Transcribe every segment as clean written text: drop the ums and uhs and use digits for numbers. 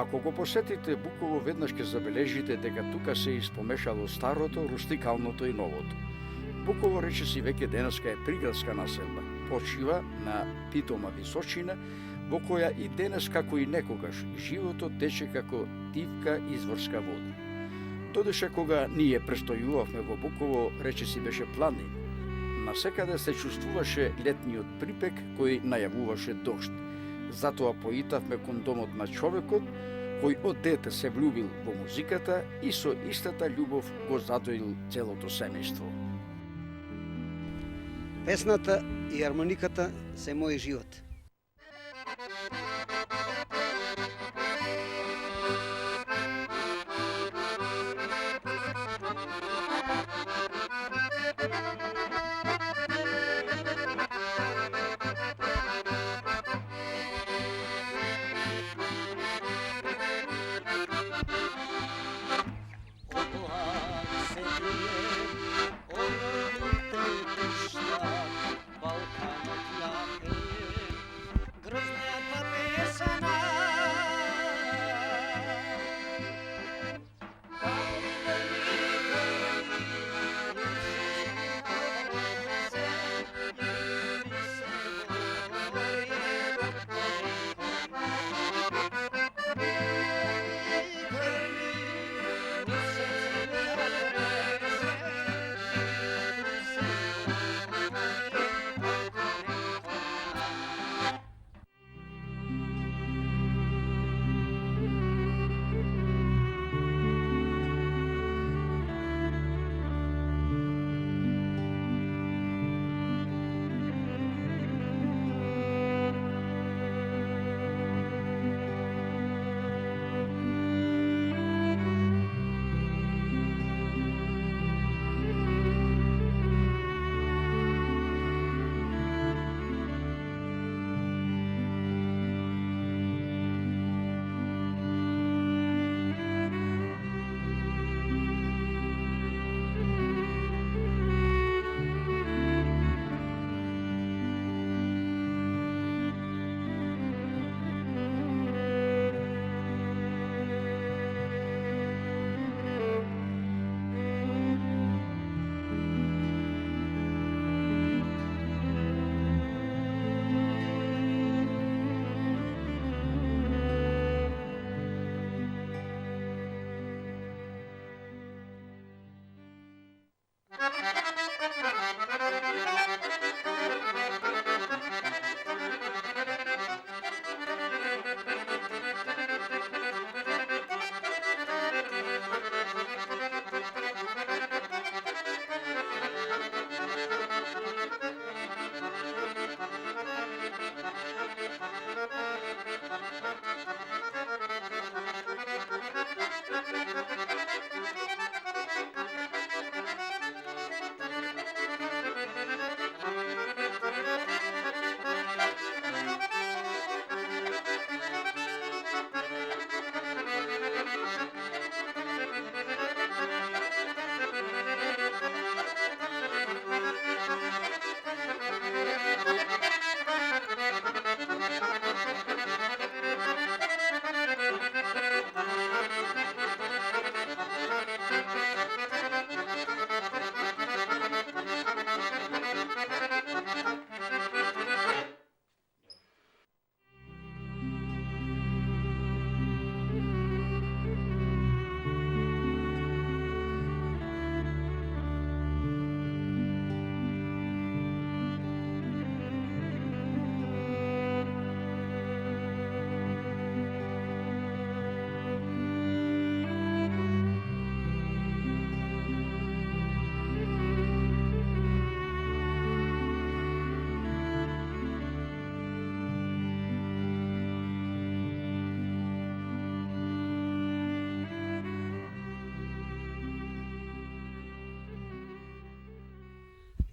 Ако го посетите Буково, веднаш ќе забележите дека тука се испомешало старото, рустикалното и новото. Буково речиси веќе денеска е приградска населба, почива на питома височина, во која и денес како и некогаш животот тече како тивка изворска вода. Додеше кога ние престојувавме во Буково, речиси беше планин. Насекаде се чувствуваше летниот припек кој најавуваше дожд. Затоа поитавме кон домот на човекот кој од дете се влюбил во музиката и со истата љубов го задоил целото семејство. Песната и армониката се мој живот.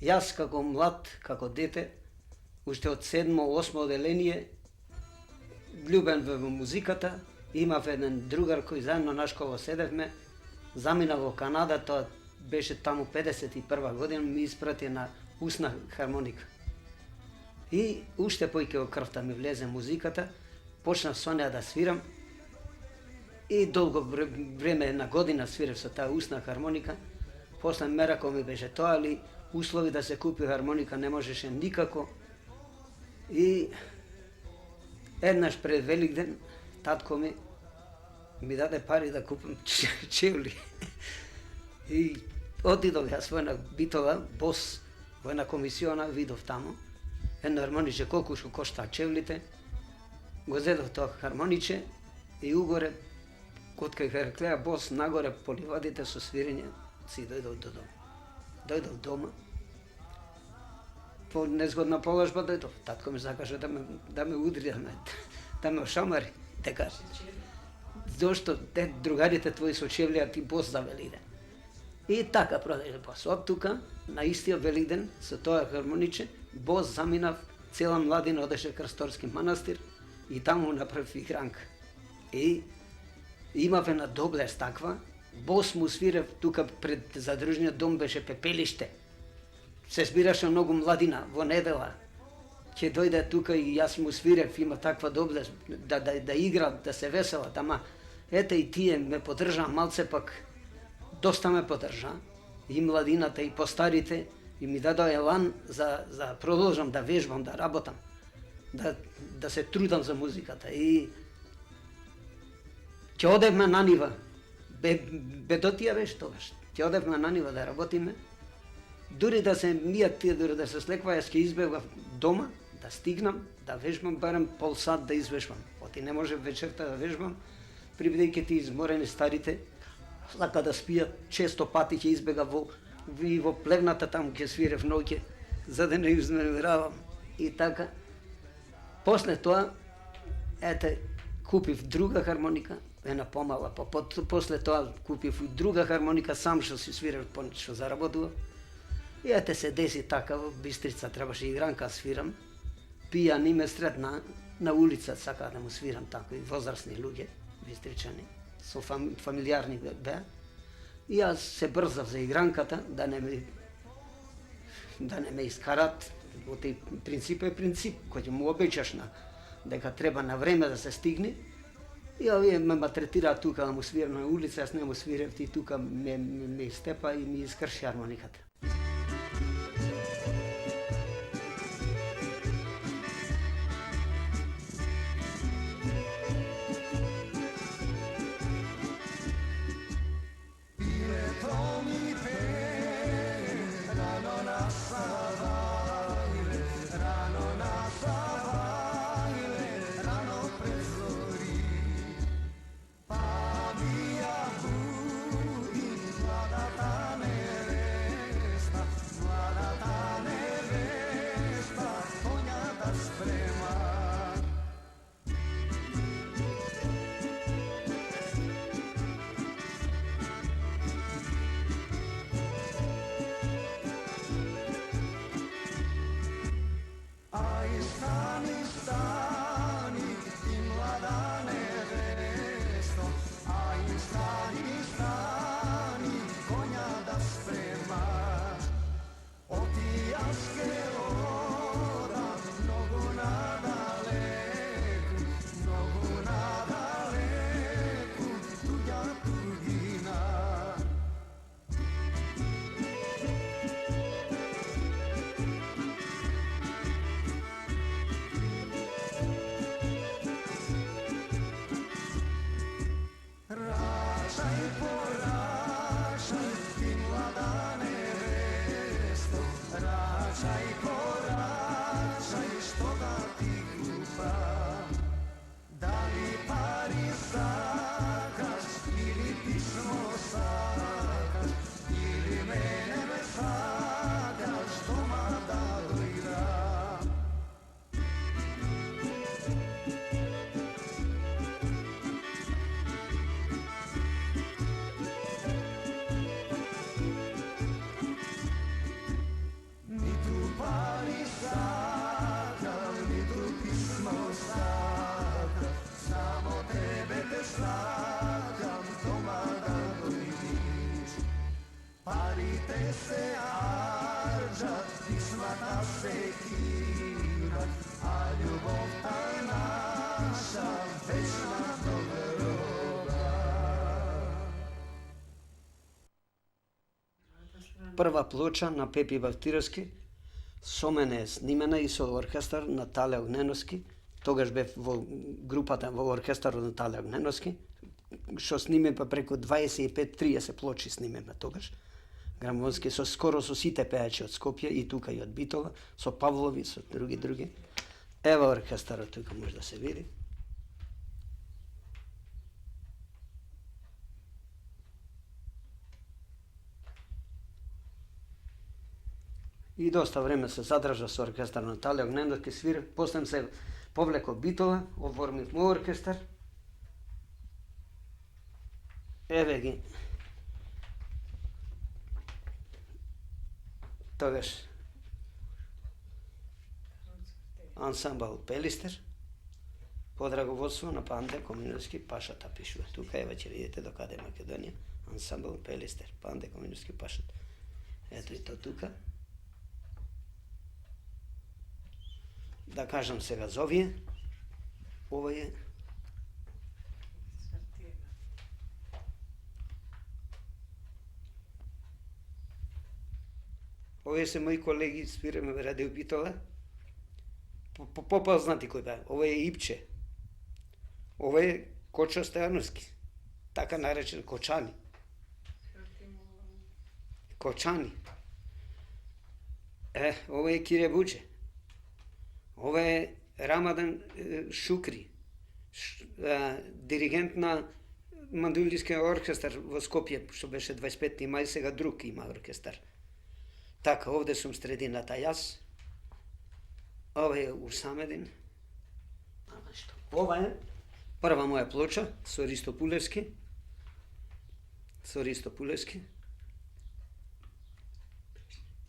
Јас како млад, како дете, уште од 7-8 оделение, влюбен во музиката, имав еден другар кој заедно на школа седевме, замина во Канада, тоа беше таму 51 година, ми испрати на усна хармоника. И уште поиќе во крвта ми влезе музиката, почнав со неа да свирам И долго време, една година свирев со таа устна хармоника. После мерако ми беше тоа, али услови да се купи хармоника не можеше никако. И еднаш пред Великден татко ми даде пари да купам чевли. И отидов јас во една Битола, Бос, во една комисиона, видов тамо. Едно хармониче колку што кошта чевлите. Го зедов тоа хармониче и угоре, кod кај Хераклеја Бос, нагоре по ливадите со свирење, си дојдов до дома. Дојдов дома. По незгодна положба дојдов. Татко ми закаже да ме удри, да ме ошамари. Дека, зошто другарите твои со чевлија ти Бос за Великден. И така продолжи Бос. Од тука, на истиот Великден, со тоа хармониче, Бос заминав, цела младина одеше Крсторски манастир и таму направи игранка. И имав една доблест таква, Бос му свирев тука пред задружниот дом, беше пепелиште. Се збираше многу младина во недела. Ќе дојде тука и јас му свирев, има таква доблест, да игра, да се веселат, ама ете и тие ме поддржаа малце, пак доста ме поддржаа, и младината, и постарите, и ми дадоа елан за продолжам да вежбам, да работам, да се трудам за музиката. И ќе одевме на нива, бедотија беше тогаш, ќе одевме на нива да работиме, дури да се мијат тие, дури да се слеква, јас ќе избегав дома, да стигнам, да вежбам, барем пол сат да извежбам. Оти не може вечерта да вежбам, прибидејќи ти изморени старите, лака да спијат, често пати ќе избега во плевната, таму ќе свирев ноќе, за да не изнемиравам. И така, после тоа, ете, купив друга хармоника, една помала, после тоа купив и друга хармоника, сам што си свирев, што заработував. И ете се деси така, во Бистрица требаше игранка свирам, пијан и ме сретна на улица, сака да му свирам тако, и возрастни луѓе, бистричани, со фамилиарни беа. И јас се брзав за игранката, да не ме искарат, оти принцип е принцип, кој му обеќаш дека треба на време да се стигне. И овие ме матретираат тука да му свирам на улица, јас не му свирев, и тука ме степа и ми искрши хармониката. Любовта наша вечна доброва. Прва плоча на Пепи Бавтировски, со мене е снимена и со оркестар на Тале Огненовски. Тогаш бев во групата во оркестарот на Тале Огненовски, што сниме па преку 25-30 плочи снимеме тогаш. Грамонски скоро со сите пеачи од Скопје и тука и од Битола, со Павлови, со други. Ева оркестарот тука може да се види. И доста време се задржа со оркестар на Тале Огненовски свира, после се повлеко Битола, оформив мој оркестар. Еве ги. Тогаш ансамбл Пелистер, под раководство на Панде Коминовски, Пашата пишува. Тука еве ќе видите докаде е Македонија. Ансамбл Пелистер, Панде Коминовски, Пашата. Ето и то тука. Да кажам сега за овие. Ова е овие се мои колеги, свираме во Радио Битола. Попознати кој бе. Ова е Ипче. Ова е Кочо Стојановски. Така наречен Кочани. Кочани. Ова е Кире Буче. Ова е Рамадан Шукри, диригент на Мандулискиот оркестар во Скопје, што беше 25 мај, сега друг има оркестар. Така, овде сум средината јас. Ова е Урсамедин. Ова е прва моја плоча со Ристо Пулевски.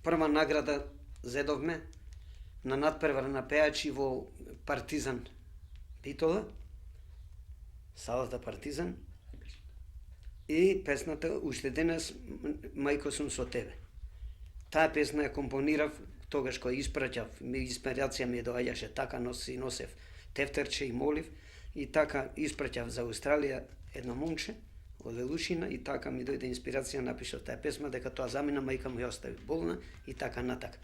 Прва награда зедовме на надпревар на пеачи во Партизан Битола, салата Партизан, и песната Уште денес мајко сум со тебе. Таа песна ја компонирав тогаш кога испраќав, инспирација ми доаѓаше, така носев тефтерче и молив, и така испраќав за Австралија едно момче од Велушина, и така ми дојде инспирација, напишав таа песма, дека тоа замина, мајка му ја остави болна, и така натака.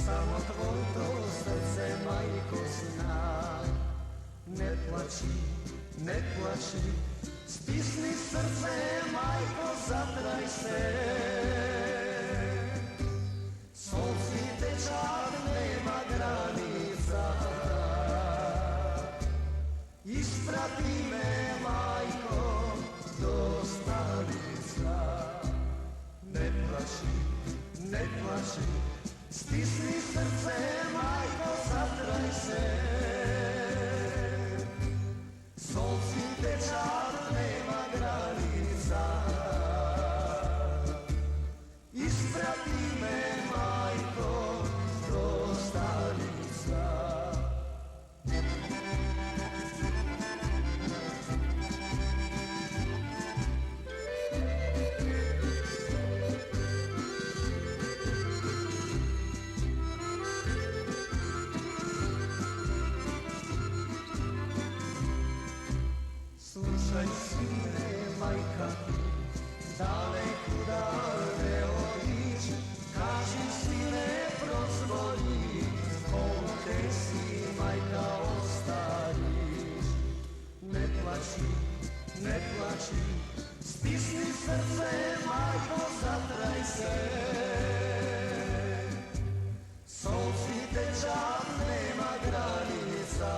Само твоето сърце, майко, знае. Не плачи, стисни сърце, майко, затрай се. Солзите чак нема граница. Изпрати ме, майко, до столица. Не плачи, стисни сърце, майко, затрай се. Солзите чак нема граница. Изпрати ме, майко, до столица. Слушай, сине, майка, далеку да не одиш, кажи, сине, прозвони, колте си, майка, остариш. Не плачи, стисни сърце, майко, затрай се. Солзите чак нема граница.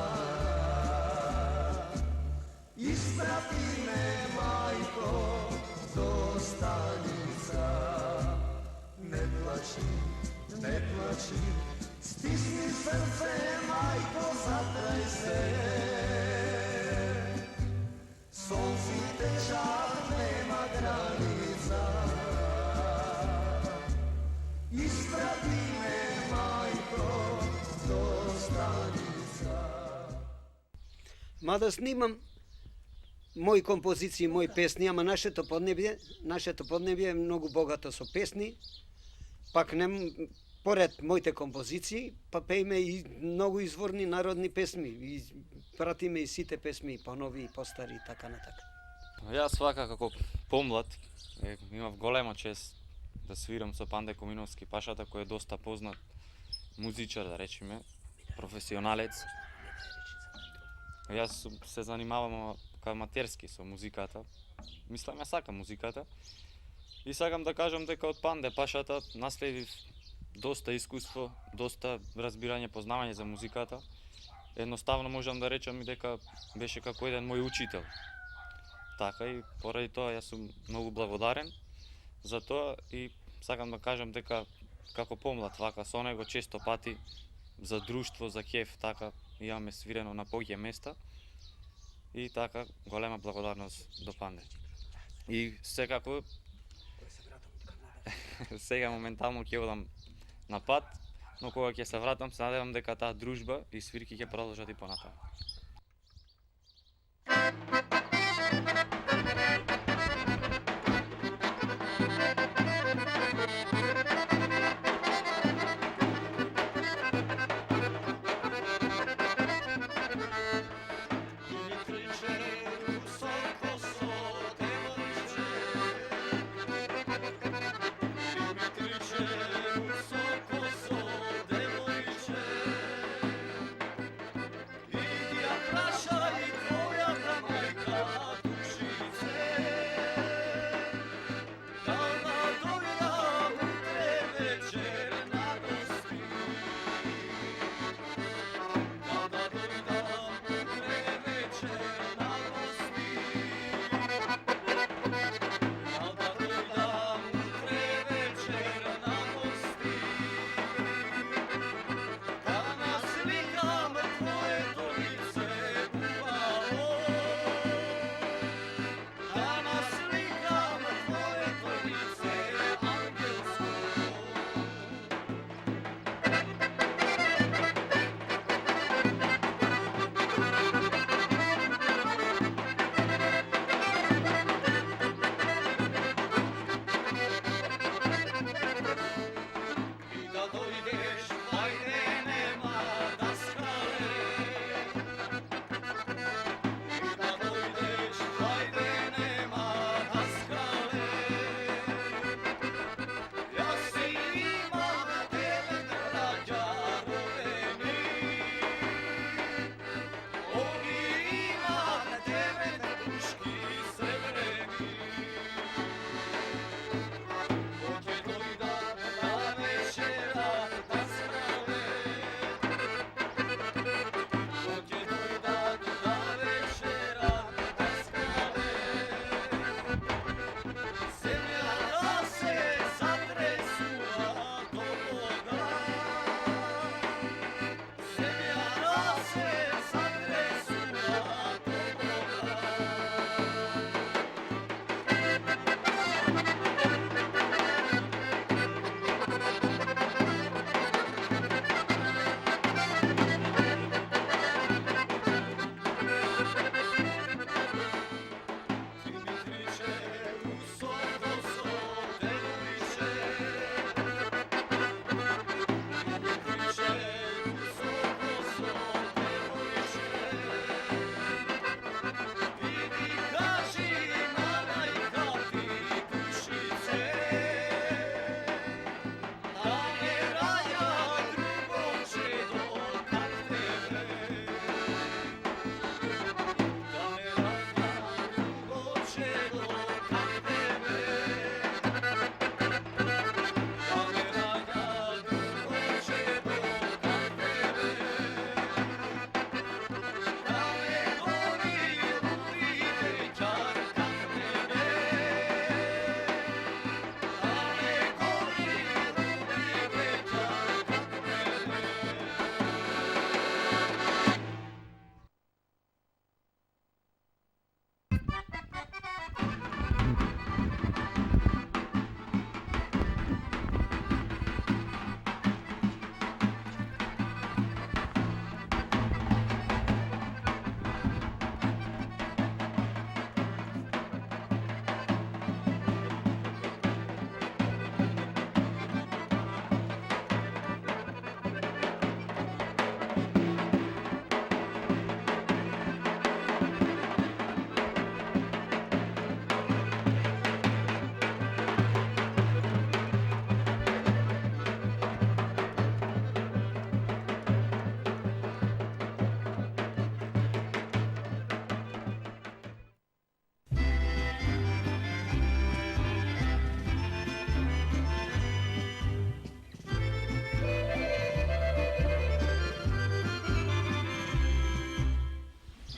Изпрати ме, майко, до столица. Не плачи, стисни сърце, майко, затрай се. Солзите чак нема граница. Изпрати ме, майко, Мада снимам мои композиции, мои песни, ама нашето поднебје е многу богато со песни. Пак не поред моите композиции, па пееме и многу изворни народни песни. И пратиме и сите песми, понови и постари и така натака. Јас свака како помлад имав голема чест да свирам со Панде Коминовски Пашата, кој е доста познат музичар, да речеме, професионалец. Јас се занимавам аматерски со музиката. Мислам, ја сакам музиката. И сакам да кажам дека од Панде Пашата наследив доста искуство, доста разбирање, познавање за музиката. Едноставно можам да речам и дека беше како еден мој учител. Така и поради тоа јас сум многу благодарен за тоа и сакам да кажам дека како помлад вака со него често пати за друштво, за кеф, така имаме свирено на поќе места и така голема благодарност до Панде. И секако сега моментално ќе одам на пат, но кога ќе се вратам се надевам дека таа дружба и свирки ќе продолжат и понатаму. Prašaj tvoja majka duši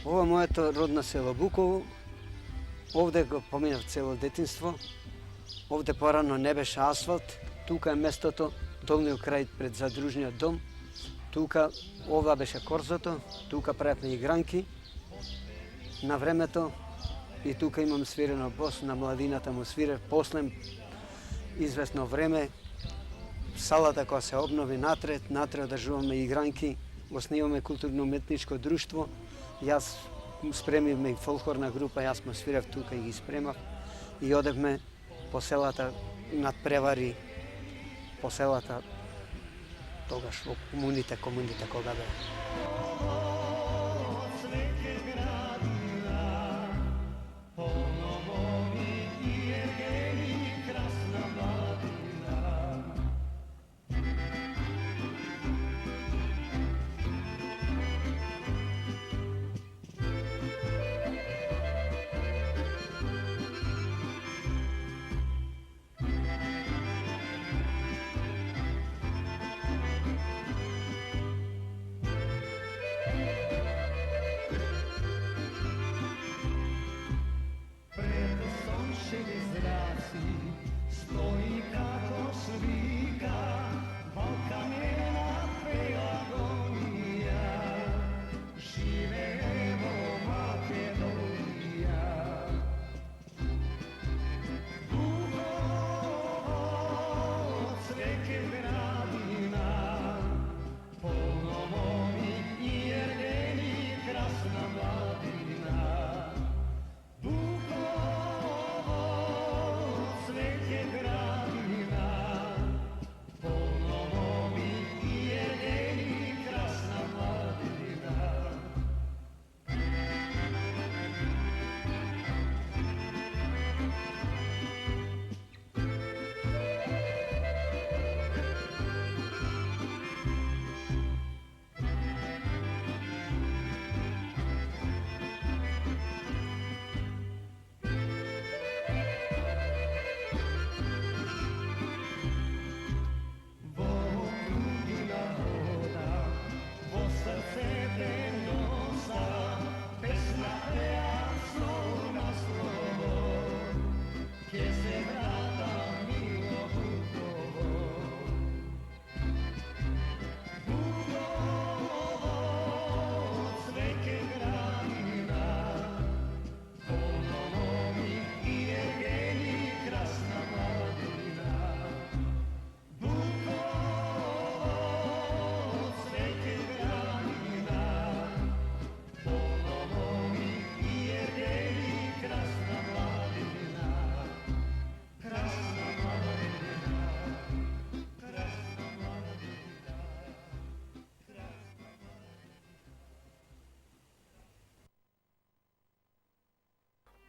Ова моето родно село Буково. Овде го поминав цело детинство. Овде порано не беше асфалт. Тука е местото, долниот крај пред задружниот дом. Тука ова беше корзото, тука правевме игранки на времето и тука имам свирено бос, на младината му свирев. После известно време салата која се обнови натред одржуваме игранки, основиваме културно-уметничко друштво. Јас спремивме и фолклорна група, јас му свирев тука и ги спремав и одевме по селата над превари, по селата тогаш во комуните кога беа.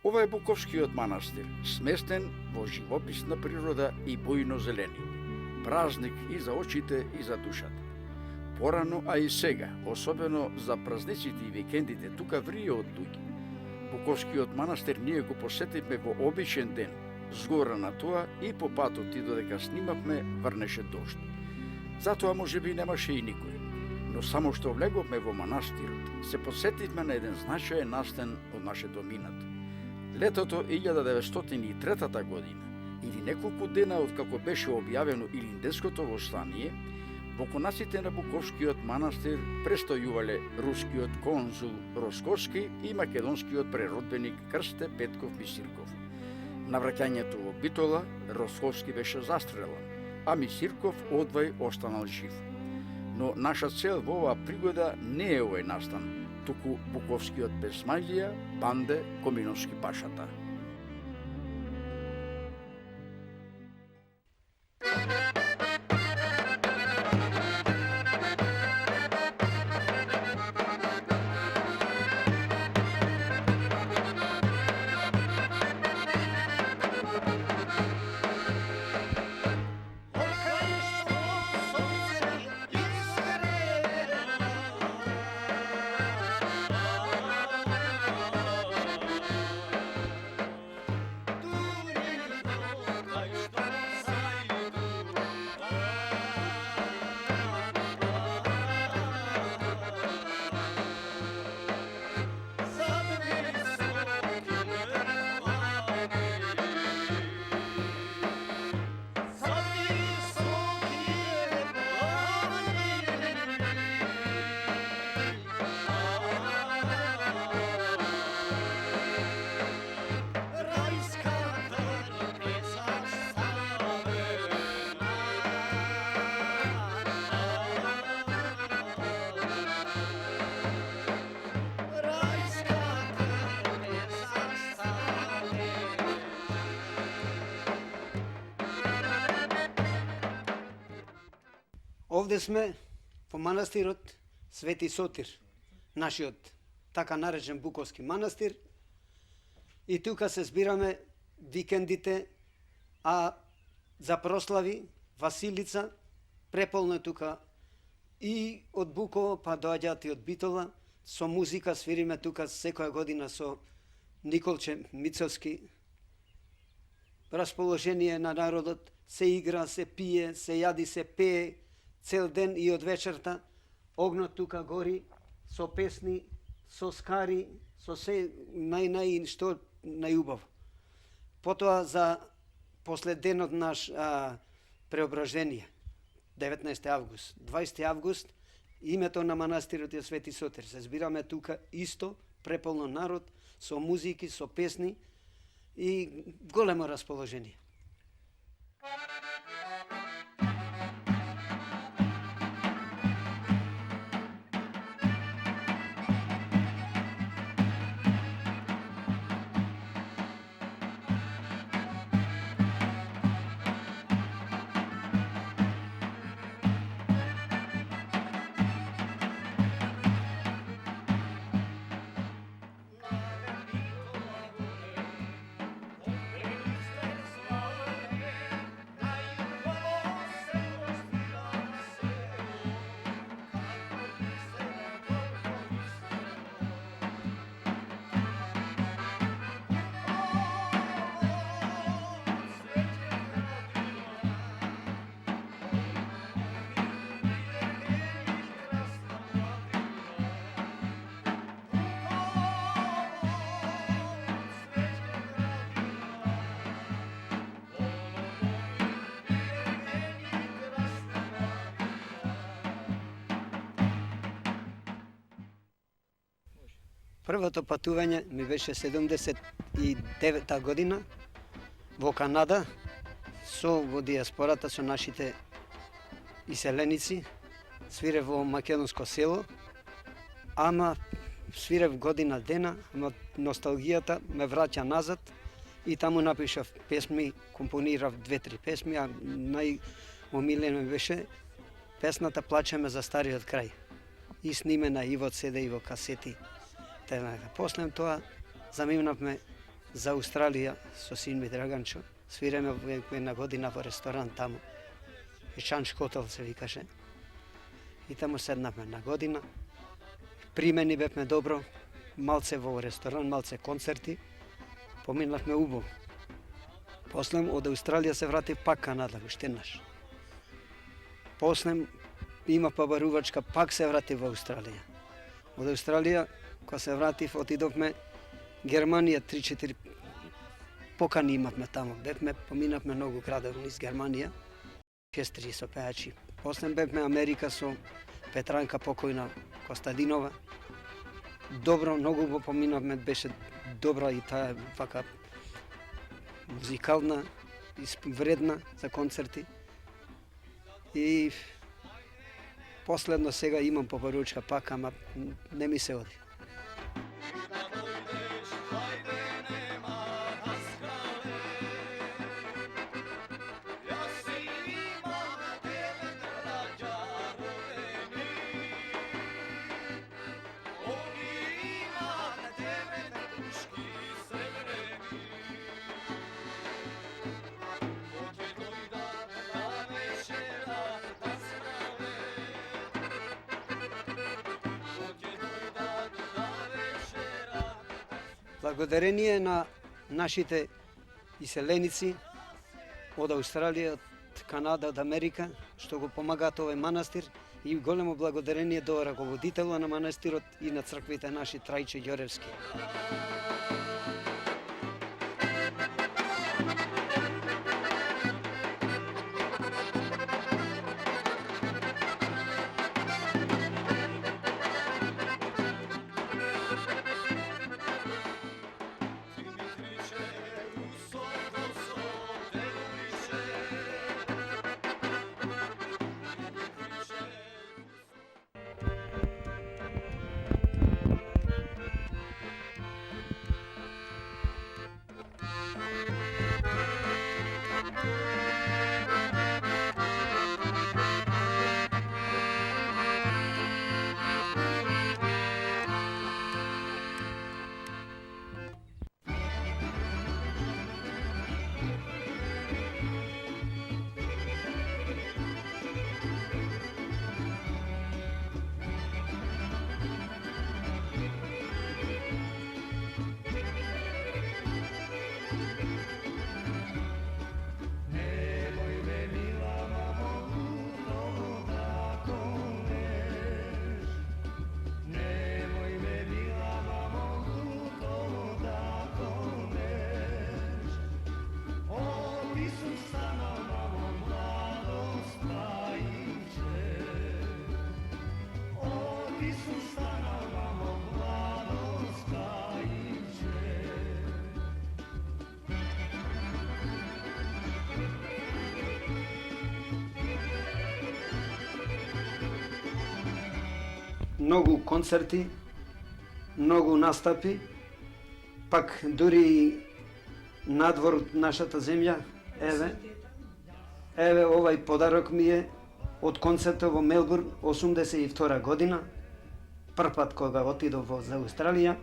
Ова е Буковскиот манастир, сместен во живописна природа и бујно зелени. Празник и за очите и за душата. Порано, а и сега, особено за празниците и викендите, тука врие од луѓе. Буковскиот манастир ние го посетивме во обичен ден. Згора на тоа и по патот и додека снимавме врнеше дожд. Затоа можеби немаше и никој. Но само што влеговме во манастирот, се посетивме на еден значаен настан од нашето минато. Летото 1903 година, или неколку дена откако беше објавено Илинденското востание, во конаците на Буковскиот манастир престојувале рускиот конзул Росковски и македонскиот преродбеник Крсте Петков Мисирков. На враќањето во Битола, Росковски беше застрелан, а Мисирков одвај останал жив. Но наша цел во оваа пригода не е овој настан, туку Буковскиот Безмајлија, Банде, Коминовски пашата. Овде сме во манастирот Свети Сотир, нашиот така наречен Буковски манастир, и тука се збираме викендите, а за прослави Василица преполно е тука и од Буково, па доаѓаат и од Битола, со музика свириме тука секоја година со Николче Мицовски. Расположение на народот, се игра, се пие, се јади, се пее цел ден и од вечерта. Огнот тука гори со песни, со скари, со се што најубаво. Потоа за после денот наш преображение, 19 август, 20 август, името на манастирот е Свети Сотир. Се збираме тука исто, преполно народ, со музики, со песни и големо расположение. Првото патување ми беше 79-та година во Канада, во диаспората со нашите иселеници. Свирев во македонско село, ама свирев година дена, ама носталгијата ме враќа назад и таму напишав песми, компонирав 2-3 песми, а најомилена ми беше песната "Плачеме за стариот крај", и снимена и во CD и во касети. После тоа заминавме за Австралија со син ми Драганчо. Свиреме една година во ресторан таму. Ишанч Хотел се викаше. И таму седнавме на година. Примени бевме добро, малце во ресторан, малце концерти. Поминавме убаво. После од Австралија се врати пак Канада, уште еднаш. После има побарувачка, пак се врати во Австралија. Од Австралија кога се вратив, отидовме Германија, 3-4 покани имавме таму. Поминавме многу градови низ Германија, оркестри со пеачи. После бевме Америка со Петранка покојна Костадинова. Добро, многу го поминавме, беше добра и таа вака музикална, вредна за концерти. И последно сега имам побаручка пак, ама не ми се оди. Благодарение на нашите иселеници од Австралија, од Канада, од Америка, што го помагаат овој манастир, и големо благодарение до раководителот на манастирот и на црквите наши Трајче Ѓоревски. Многу концерти, многу настапи, пак дури и надвор од нашата земја. Еве овај подарок ми е од концертот во Мелбурн 82 година. Прв пат кога отидов во Австралија,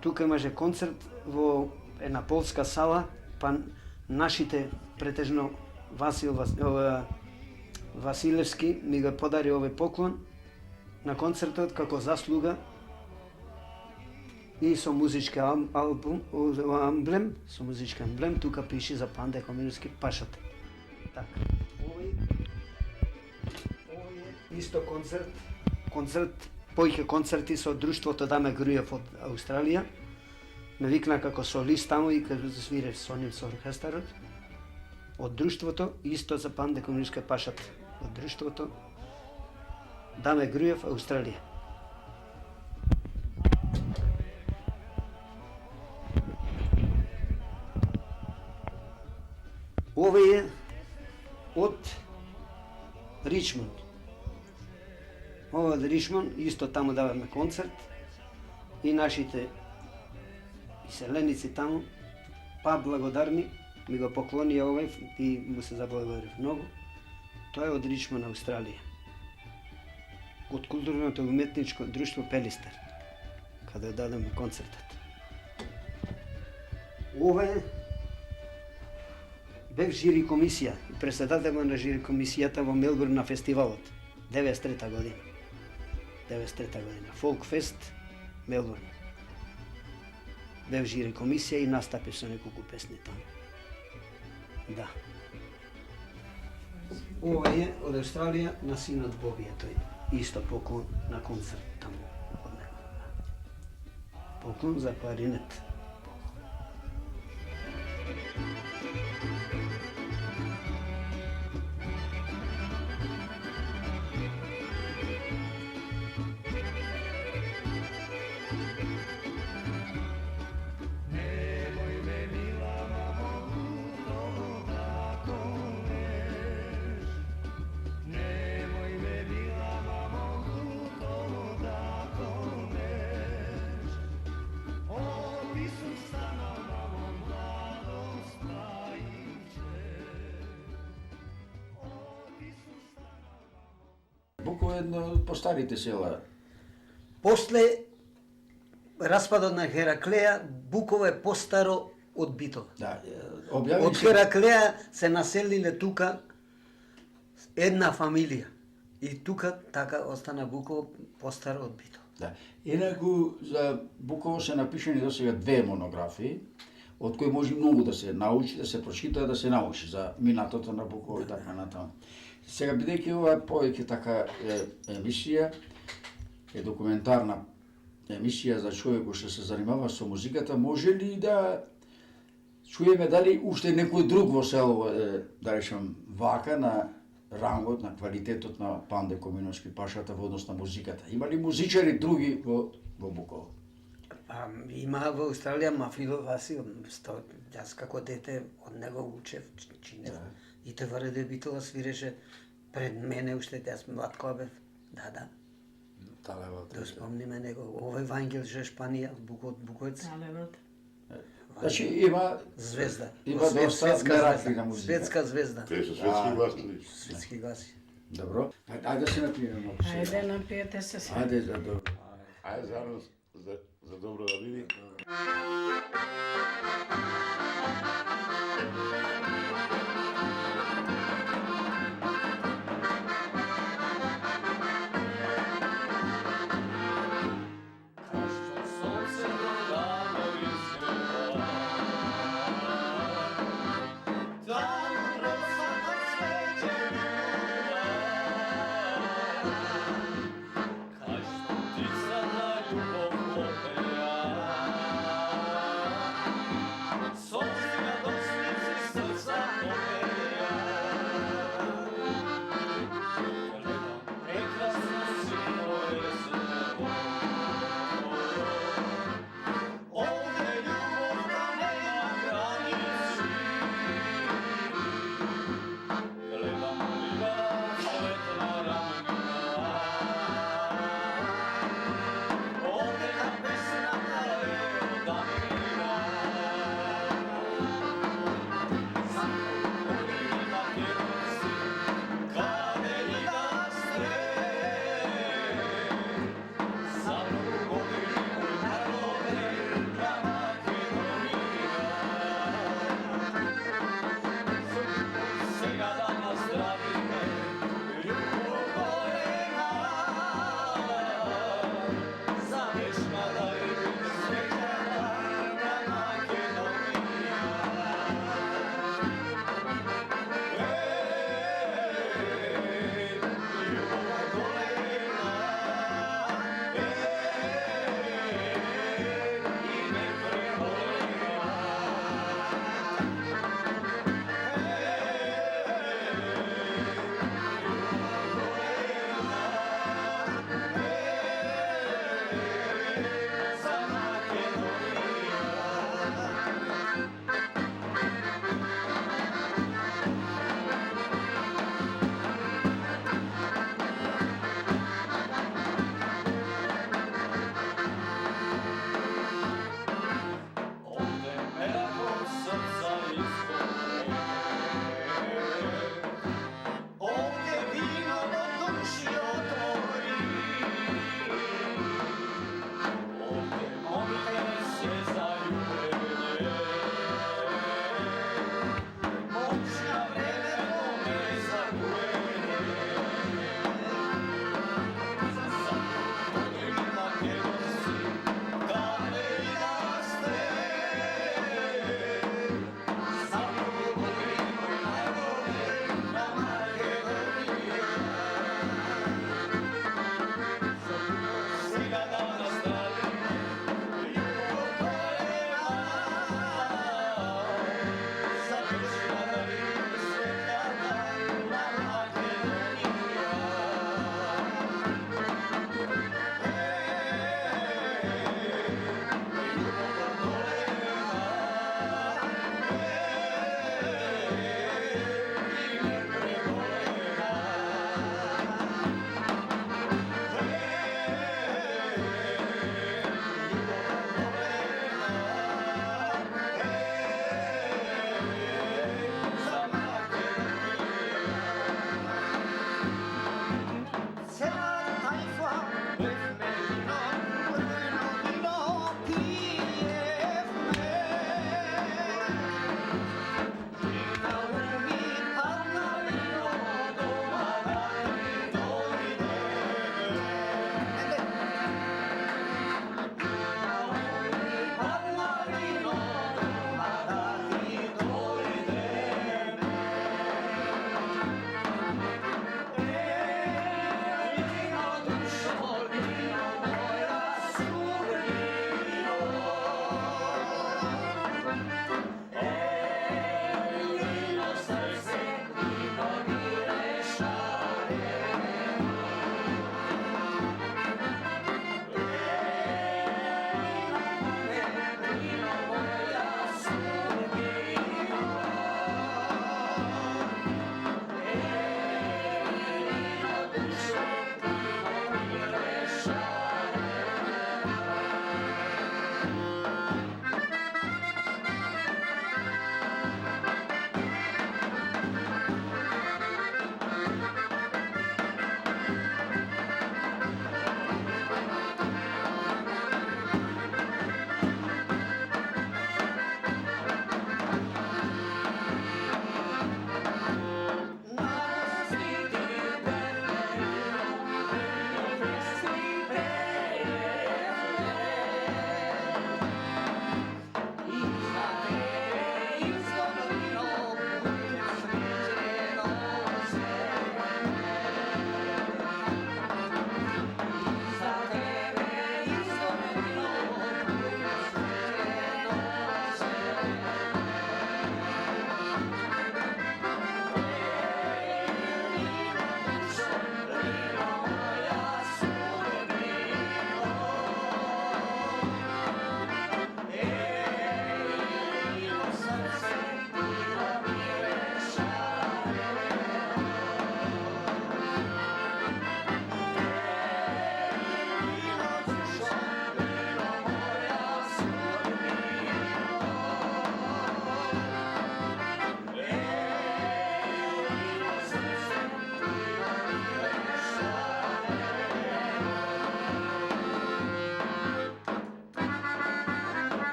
тука имаше концерт во една полска сала, па нашите претежно Василевски ми го подари овој поклон на концертот како заслуга и со музички амблем, тука пише за Панде Коминовски Пашата. Така. Овој е исто концерт, поиќе концерти со друштвото Даме Груев од Австралија. Ме викна како солист таму и како свирев со нив со оркестарот. Од друштвото, исто за Панде Коминовски Пашата. Од друштвото Даме Груев, Австралија. Овој е од Ричмонд. Ова од Ричмонд, исто таму даваме концерт и нашите иселеници таму, па благодарни, ми го поклони овој и му се заблагодарив многу. Тоа е од Ричмонд, Австралија. Од културното уметничко друштво Пелистер, каде дадеме концертот. Ова е бев жири комисија и председател на жири комисијата во Мелбурн на фестивалот 93 година. 93 година. Фолк фест Мелбурн. Бев жири комисија и настапив со неколку песни таму. Да. Ова е од Австралија на синот Бобија, тој исто поклон на концерт таму од него. Поклон за кларинет. Буково е едно од постарите села. После распадот на Хераклеја, Буково е постаро од Битола. Да, Од објави се Хераклеја се населиле тука една фамилија. И тука така остана Буково постаро од Битола. Да. Инаку за Буково се напишани досега 2 монографии, од кои може многу да се научи, да се прочита, да се научи за минатото на Буково и така натаму. Сега бидејќи ова повеќе така емисија, е документарна емисија за човек кој што се занимава со музиката, може ли да чуеме дали уште некој друг во село, да речем, вака на рангот, на квалитетот на Панде Коминовски Пашата во однос на музиката? Има ли музичари други во Буково? Има во Австралија Мафило Васил, јас како дете од него учев, чинев. И тој во Раде Битола свиреше пред мене, уште јас млад кога бев. Да. Да спомниме него. Овој Вангел Жешпанија, Буковец. Значи има Звезда. Има доста мераки на музика. Светска звезда. Те се светски гласни. Светски гласи. Добро. Ајде да се напиеме малку. Ајде, напиете се се. Ајде за добро. Ајде заедно за добро да види. Сонце на доснице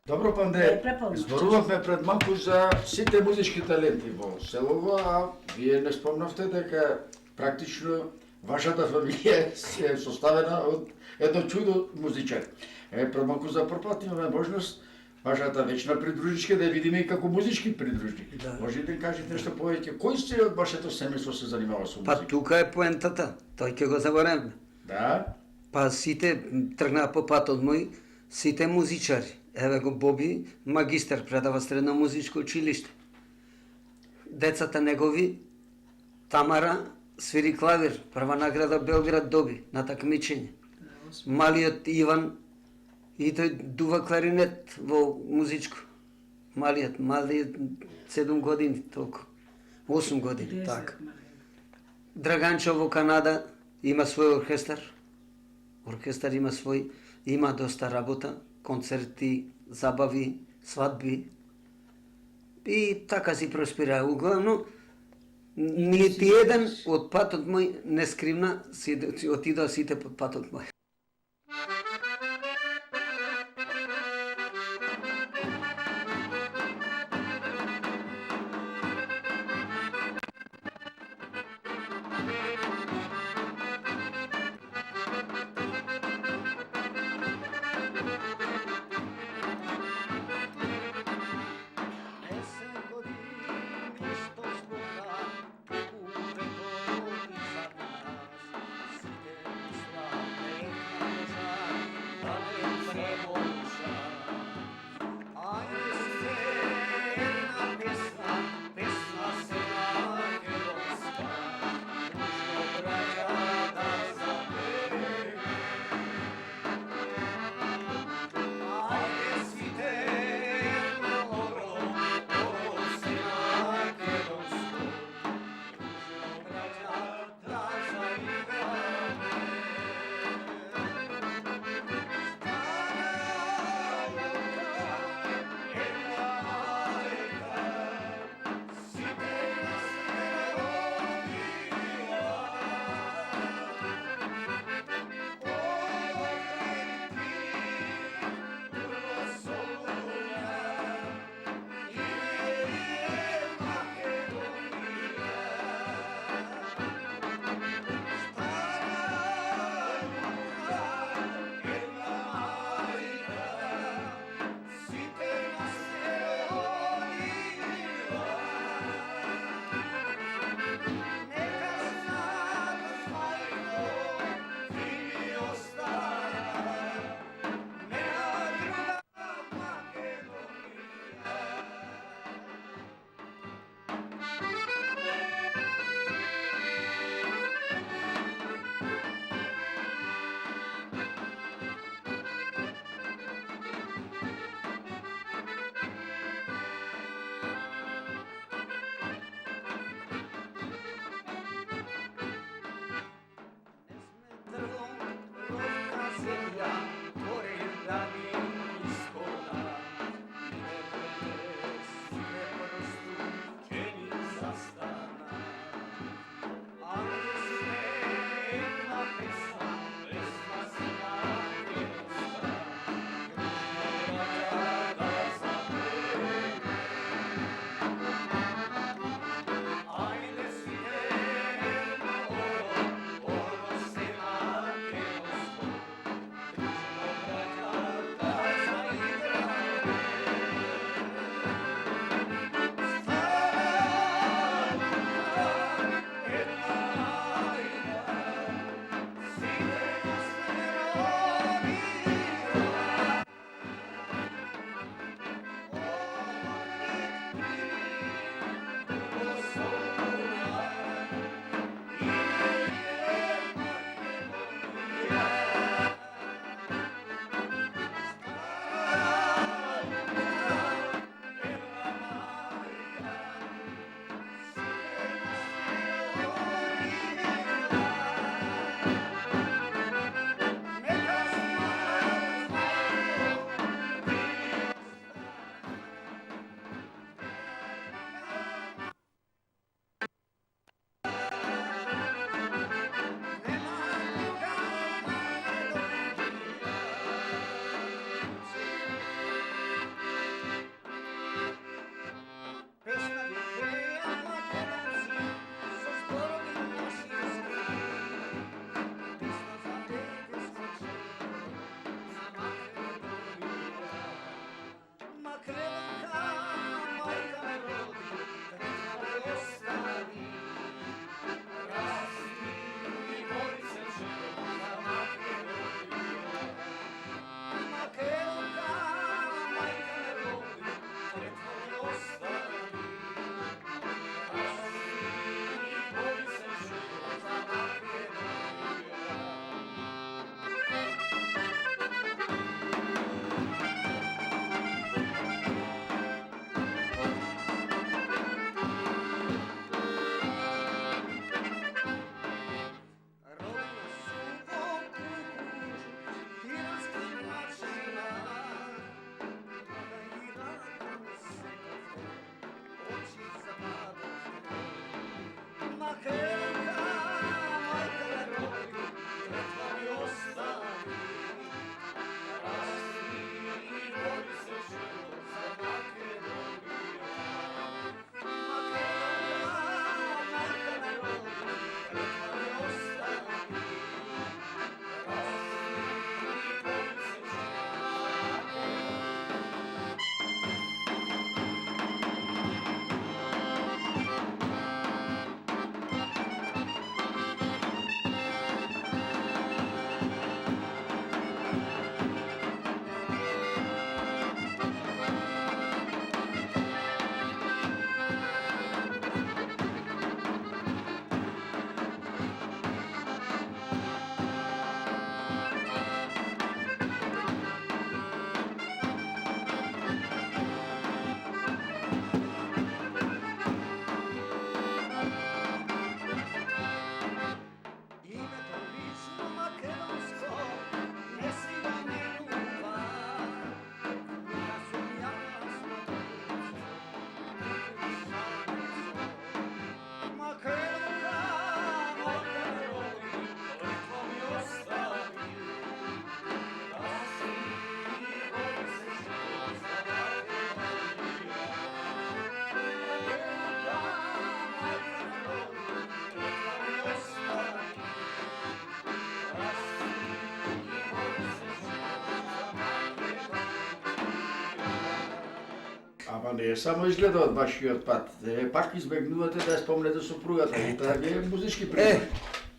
Добро, Панде, зборувавме пред малку за сите музички таленти во селово, а вие не спомнавте дека практично вашата фамилија е составена од едно чудо музичар. Пред малку за прв пат имаме можност вашата вечна придружничка да ја видиме и како музички придружник. Да. Можете да кажете нешто повеќе, кој сте од вашето семејство се занимава со Па музика? тука е поентата, тој ќе го заборавме. Да? Па сите тргнаа по патот мој, сите музичари. Еве го Боби, магистар, предава средно музичко училиште. Децата негови, Тамара, свири клавир, прва награда Белград доби на такмичење. Малиот Иван и тој дува кларинет во музичко. Малиот 7 години толку. 8 години, така. Драганчо во Канада има свој оркестар. Оркестар има свој, има доста работа, концерти, забави, свадби. И така си проспира. Углавно, нити еден од патот мој не скривна, отидоа сите под патот мој. не е само изгледа од вашиот пат. Пак избегнувате да ја спомнете сопругата и таа ви е музички пример.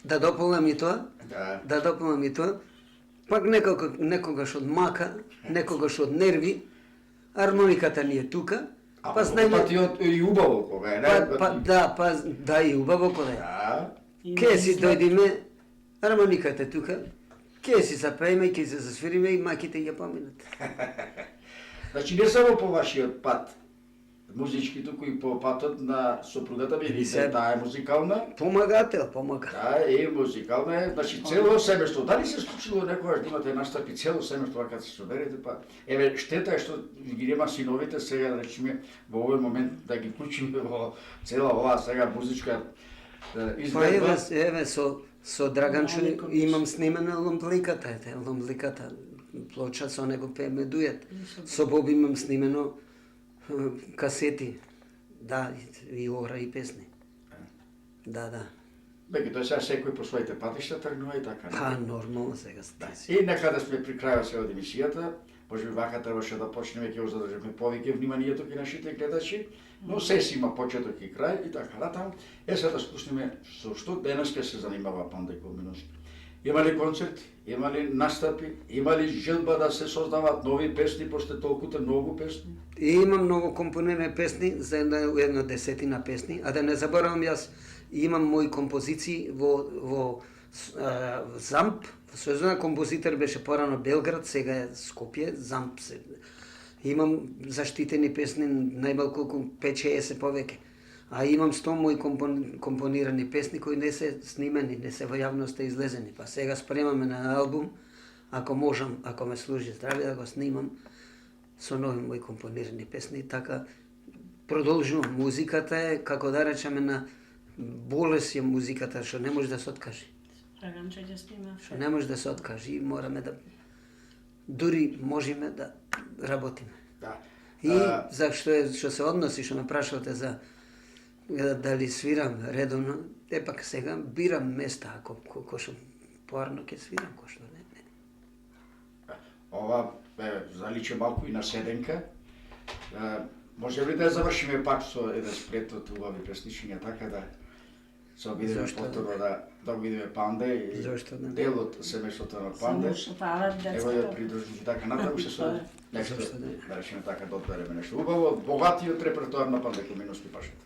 Да дополнам и тоа, Да. пак некогаш од мака, некогаш од нерви, армониката ни е тука, Па знаеме и убаво кога е, не? Да, и убаво кога е. Да. Ке си дојдиме, армониката е тука, ке си запееме, ке се засвириме и маките ја поминат. Значи не само по вашиот пат музички, туку и по патот на сопругата ви, таа е музикална. Помага. Да, е музикална е, значи цело семејство. Дали се случило некогаш да имате настапи цело семејство, кога се соберете, па еве штета е што ги нема синовите сега, да речеме, во овој момент да ги вклучиме во цела оваа сега музичка изгледба. Па еве со Драганчо имам снимена ломбликата, плоча со него пееме дует. Со Боб имам снимено касети, да, и ора и песни. Да. Беги, тоа сега секој по своите патишта тргнува и така. Па, нормално сега сте. И нека да сме при крајот се од емисијата, може би вака требаше да почнеме, ќе го задржиме повеќе вниманието кај нашите гледачи, но се си има почеток и крај и така натаму. Сега да спуснеме со што денес ќе се занимава Панда Кулминовски. Има ли концерти, има ли настапи, има ли желба да се создаваат нови песни, пошто толкуте многу песни? И имам многу компонирани песни, за една десетина песни, а да не заборавам, јас имам мои композиции во Замп, Сојузна композитор беше порано Белград, сега е Скопје, Замп се. Имам заштитени песни, најмалку 5-60 повеќе. А имам 100 мои компонирани песни кои не се снимени, не се во јавноста излезени. Па сега спремаме на албум, ако можам, ако ме служи здраве да го снимам со нови мои компонирани песни. Така продолжувам. Музиката е, како да речеме, на болест е музиката, што не може да се откаже. Драганче ќе снима. Што не може да се откаже и мораме да дури можеме да работиме. Да. И што се односи, што ме прашувате за дали свирам редовно, пак сега бирам места, ако што порано ќе свирам, кој што не. Ова заличе малку и на седенка. Може ли да завршиме пак со еден сплет од убави песничиња, така да се обидеме повторно да го видиме Панда и дел од семејството на Панда. Ево ја придружници така натаму се со нешто, да речеме така, да одбереме нешто убаво, богатиот репертоар на Панда Кулминовски пашата.